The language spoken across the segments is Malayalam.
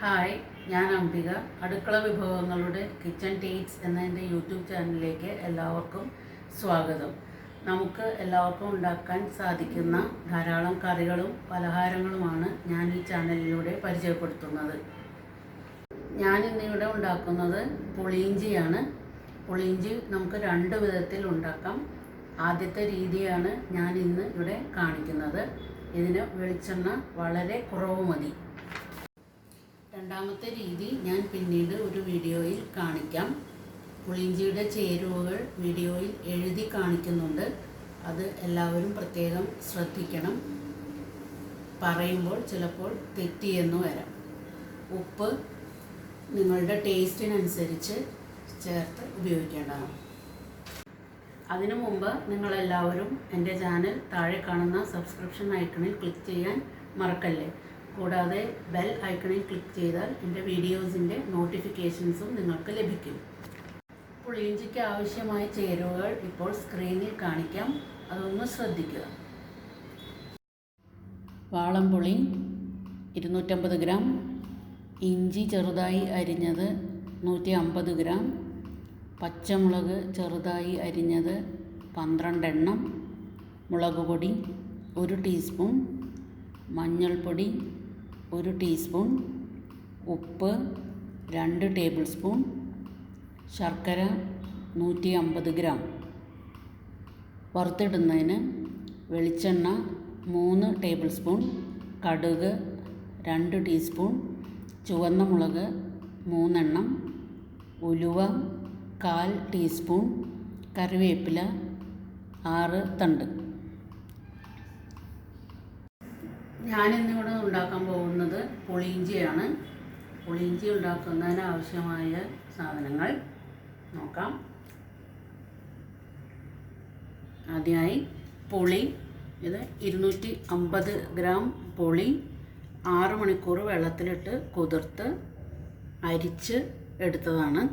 ഹായ്, ഞാൻ അംബിക. അടുക്കള വിഭവങ്ങളുടെ കിച്ചൺ ടേറ്റ്സ് എന്ന എൻ്റെ യൂട്യൂബ് ചാനലിലേക്ക് എല്ലാവർക്കും സ്വാഗതം. നമുക്ക് എല്ലാവർക്കും ഉണ്ടാക്കാൻ സാധിക്കുന്ന ധാരാളം കറികളും പലഹാരങ്ങളുമാണ് ഞാൻ ഈ ചാനലിലൂടെ പരിചയപ്പെടുത്തുന്നത്. ഞാൻ ഇന്നിവിടെ ഉണ്ടാക്കുന്നത് പുളിയിഞ്ചിയാണ്. പുളിയിഞ്ചി നമുക്ക് രണ്ട് വിധത്തിൽ ഉണ്ടാക്കാം. ആദ്യത്തെ രീതിയാണ് ഞാൻ ഇന്ന് ഇവിടെ കാണിക്കുന്നത്. ഇതിന് വെളിച്ചെണ്ണ വളരെ കുറവ് മതി. രണ്ടാമത്തെ രീതി ഞാൻ പിന്നീട് ഒരു വീഡിയോയിൽ കാണിക്കാം. പുളിയിഞ്ചിയുടെ ചേരുവകൾ വീഡിയോയിൽ എഴുതി കാണിക്കുന്നുണ്ട്. അത് എല്ലാവരും പ്രത്യേകം ശ്രദ്ധിക്കണം. പറയുമ്പോൾ ചിലപ്പോൾ തെറ്റിയെന്ന് വരാം. ഉപ്പ് നിങ്ങളുടെ ടേസ്റ്റിനനുസരിച്ച് ചേർത്ത് ഉപയോഗിക്കേണ്ടതാണ്. അതിനു മുമ്പ് നിങ്ങളെല്ലാവരും എൻ്റെ ചാനൽ താഴെ കാണുന്ന സബ്സ്ക്രിപ്ഷൻ ഐക്കണിൽ ക്ലിക്ക് ചെയ്യാൻ മറക്കല്ലേ. കൂടാതെ ബെൽ ഐക്കണിൽ ക്ലിക്ക് ചെയ്താൽ എൻ്റെ വീഡിയോസിൻ്റെ നോട്ടിഫിക്കേഷൻസും നിങ്ങൾക്ക് ലഭിക്കും. പുളിയിഞ്ചിക്ക് ആവശ്യമായ ചേരുവകൾ ഇപ്പോൾ സ്ക്രീനിൽ കാണിക്കാം. അതൊന്ന് ശ്രദ്ധിക്കുക. വാളംപുളി 250 ഗ്രാം, ഇഞ്ചി ചെറുതായി അരിഞ്ഞത് 150 ഗ്രാം, പച്ചമുളക് ചെറുതായി അരിഞ്ഞത് 12 എണ്ണം, മുളക് പൊടി 1 ടീസ്പൂൺ, മഞ്ഞൾപ്പൊടി 1 ടീസ്പൂൺ, ഉപ്പ് 2 ടേബിൾ സ്പൂൺ, ശർക്കര 150 ഗ്രാം. വറുത്തിടുന്നതിന് വെളിച്ചെണ്ണ 3 ടേബിൾ സ്പൂൺ, കടുക് 2 ടീസ്പൂൺ, ചുവന്ന മുളക് 3 എണ്ണം, ഉലുവ 1/4 ടീസ്പൂൺ, കറിവേപ്പില 6 തണ്ട്. ഞാനിന്നിവിടെ ഉണ്ടാക്കാൻ പോകുന്നത് പുളിയിഞ്ചിയാണ്. പുളിയിഞ്ചി ഉണ്ടാക്കുന്നതിന് ആവശ്യമായ സാധനങ്ങൾ നോക്കാം. ആദ്യമായി പുളി. ഇത് 250 ഗ്രാം പുളി 6 മണിക്കൂർ വെള്ളത്തിലിട്ട് കുതിർത്ത് അരിച്ച് എടുത്തതാണ്.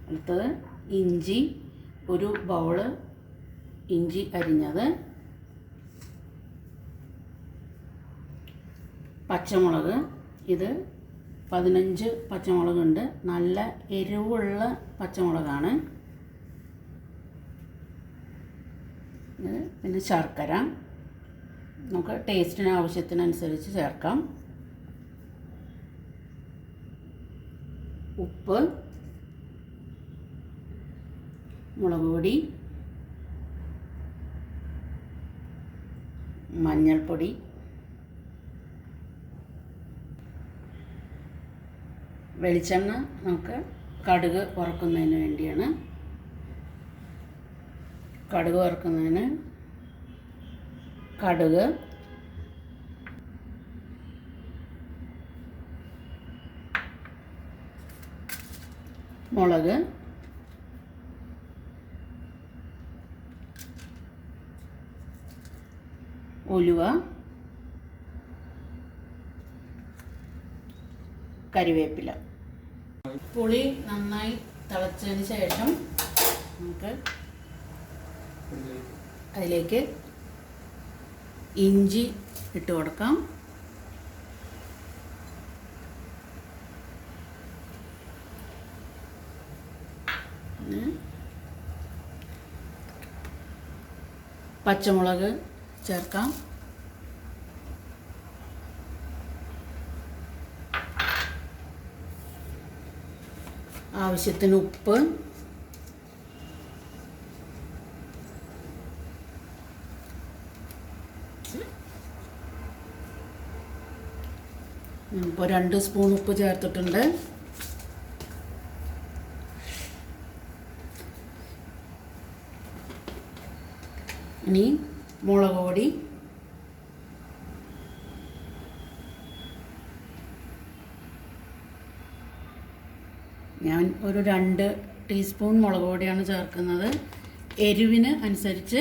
അടുത്തത് ഇഞ്ചി, ഒരു ബൗള് ഇഞ്ചി അരിഞ്ഞത്, പച്ചമുളക്. ഇത് 15 പച്ചമുളകുണ്ട്. നല്ല എരിവുള്ള പച്ചമുളകാണ്. പിന്നെ ശർക്കര നമുക്ക് ടേസ്റ്റിന് ആവശ്യത്തിനനുസരിച്ച് ചേർക്കാം. ഉപ്പ്, മുളക് പൊടി, മഞ്ഞൾപ്പൊടി, വെളിച്ചെണ്ണ നമുക്ക് കടുക് വറുക്കുന്നതിന് വേണ്ടിയാണ്. കടുക് വറുക്കുന്നതിന് കടുക്, മുളക്, ഉലുവ, കറിവേപ്പില. പുളി നന്നായി തിളച്ചതിന് ശേഷം നമുക്ക് അതിലേക്ക് ഇഞ്ചി ഇട്ട് കൊടുക്കാം. പച്ചമുളക് ചേർക്കാം. ആവശ്യത്തിന് ഉപ്പ്, ഇപ്പോൾ 2 സ്പൂൺ ഉപ്പ് ചേർത്തിട്ടുണ്ട്. ഇനി മുളക് പൊടി, ഞാൻ ഒരു 2 ടീസ്പൂൺ മുളക് പൊടിയാണ് ചേർക്കുന്നത്. എരിവിന് അനുസരിച്ച്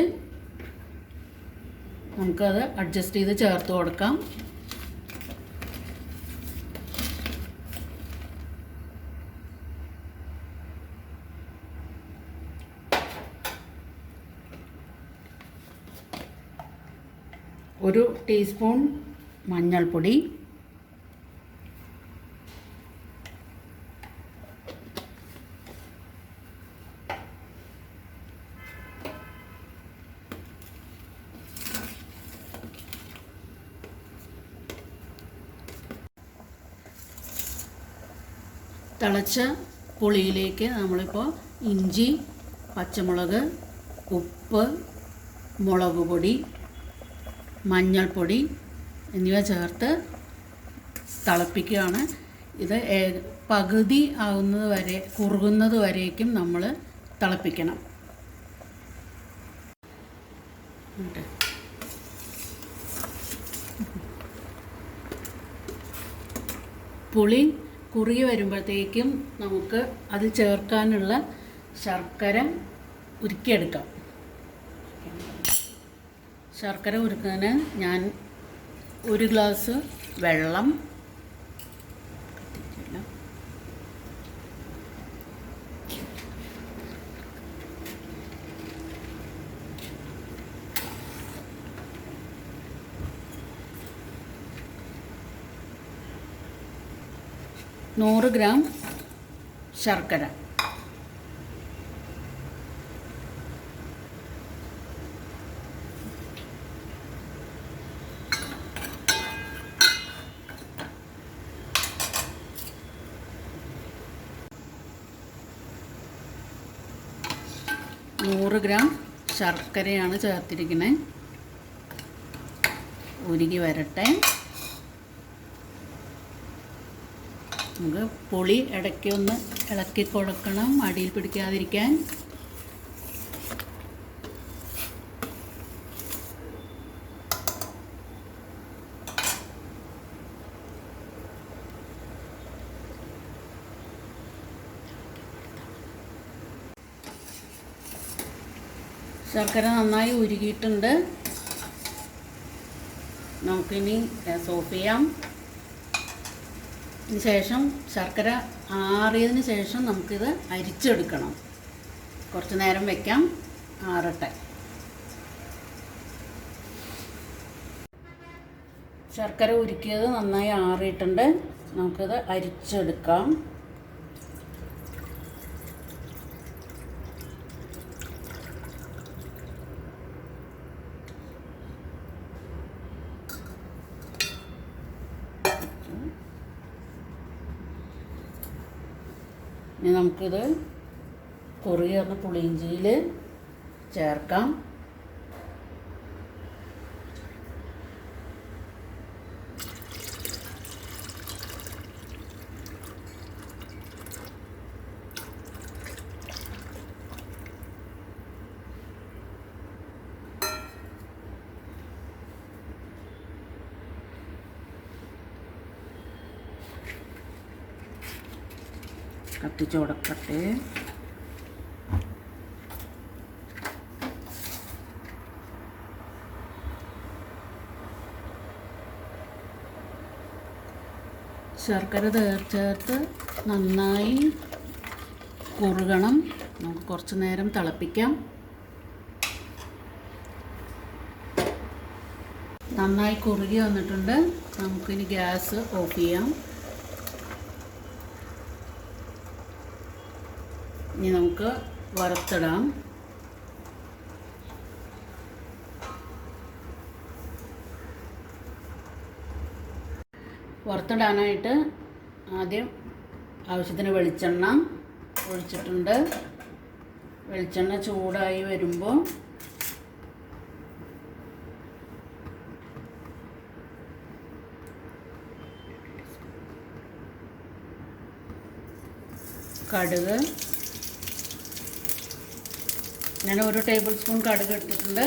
നമുക്കത് അഡ്ജസ്റ്റ് ചെയ്ത് ചേർത്ത് കൊടുക്കാം. 1 ടീസ്പൂൺ മഞ്ഞൾപ്പൊടി, തിളച്ച പുളിയിലേക്ക് നമ്മളിപ്പോൾ ഇഞ്ചി, പച്ചമുളക്, ഉപ്പ്, മുളക് പൊടി, മഞ്ഞൾപ്പൊടി എന്നിവ ചേർത്ത് തിളപ്പിക്കുകയാണ്. ഇത് പകുതി ആവുന്നത് വരെ, കുറുകുന്നത് വരേക്കും നമ്മൾ തിളപ്പിക്കണം. പുളി കുറുകി വരുമ്പോഴത്തേക്കും നമുക്ക് അതിൽ ചേർക്കാനുള്ള ശർക്കര ഉരുക്കിയെടുക്കാം. ശർക്കര ഉരുക്കാൻ ഞാൻ 1 ഗ്ലാസ് വെള്ളം, 100 ഗ്രാം ശർക്കര, ശർക്കരയാണ് ചേർത്തിരിക്കുന്നത്. ഉരുകി വരട്ടെ. നമുക്ക് പുളി ഇടയ്ക്കൊന്ന് ഇളക്കി കൊടുക്കണം, അടിയിൽ പിടിക്കാതിരിക്കാൻ. ശർക്കര നന്നായി ഉരുകിയിട്ടുണ്ട്. നമുക്കിനി ഗ്യാസ് ഓഫ് ചെയ്യാം. ഇതിന് ശേഷം ശർക്കര ആറിയതിന് ശേഷം നമുക്കിത് അരിച്ചെടുക്കണം. കുറച്ച് നേരം വയ്ക്കാം, ആറട്ടെ. ശർക്കര ഉരുക്കിയത് നന്നായി ആറിയിട്ടുണ്ട്. നമുക്കിത് അരിച്ചെടുക്കാം. ഇനി നമുക്കിത് കുറുകി വന്ന പുളിയിഞ്ചിയിൽ ചേർക്കാം. കത്തിച്ച് കൊടുക്കട്ടെ. ശർക്കര ചേർത്ത് നന്നായി കുറുകണം. നമുക്ക് കുറച്ച് നേരം തിളപ്പിക്കാം. നന്നായി കുറുകി വന്നിട്ടുണ്ട്. നമുക്കിനി ഗ്യാസ് ഓഫ് ചെയ്യാം. ഇനി നമുക്ക് വറുത്തിടാം. വറുത്തിടാനായിട്ട് ആദ്യം ആവശ്യത്തിന് വെളിച്ചെണ്ണ ഒഴിച്ചിട്ടുണ്ട്. വെളിച്ചെണ്ണ ചൂടായി വരുമ്പോൾ കടുക്, ഞാൻ 1 ടേബിൾ സ്പൂൺ കടുക് എടുത്തിട്ടുണ്ട്.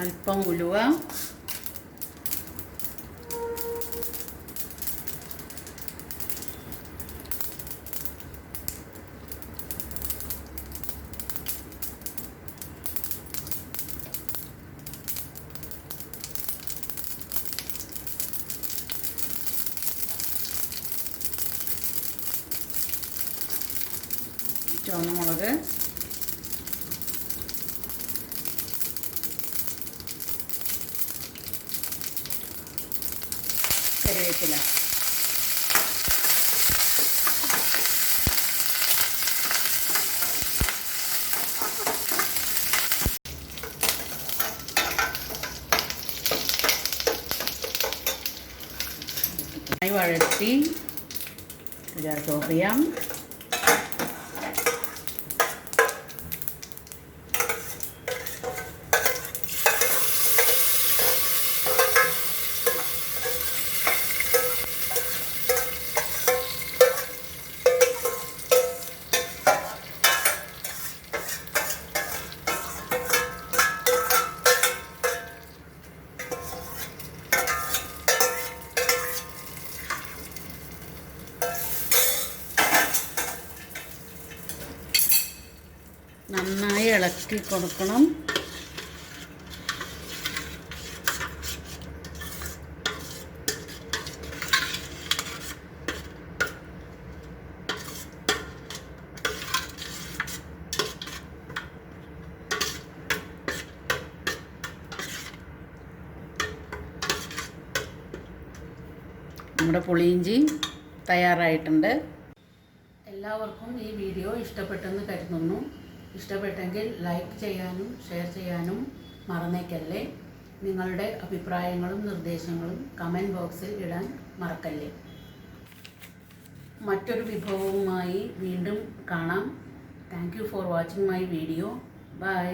അല്പം ഉലുവ, ചുവന്ന മുളക്, കറിവേപ്പില. വഴറ്റി ഗ്യാസ് ഓഫ് ചെയ്യാം. നന്നായി ഇളക്കി കൊടുക്കണം. നമ്മുടെ പുളിയിഞ്ചി തയ്യാറായിട്ടുണ്ട്. എല്ലാവർക്കും ഈ വീഡിയോ ഇഷ്ടപ്പെട്ടെന്ന് കരുതുന്നു. ഇഷ്ടപ്പെട്ടെങ്കിൽ ലൈക്ക് ചെയ്യാനും ഷെയർ ചെയ്യാനും മറന്നേക്കല്ലേ. നിങ്ങളുടെ അഭിപ്രായങ്ങളും നിർദ്ദേശങ്ങളും കമൻറ്റ് ബോക്സിൽ ഇടാൻ മറക്കല്ലേ. മറ്റൊരു വിഭവവുമായി വീണ്ടും കാണാം. Thank you for watching my video. By.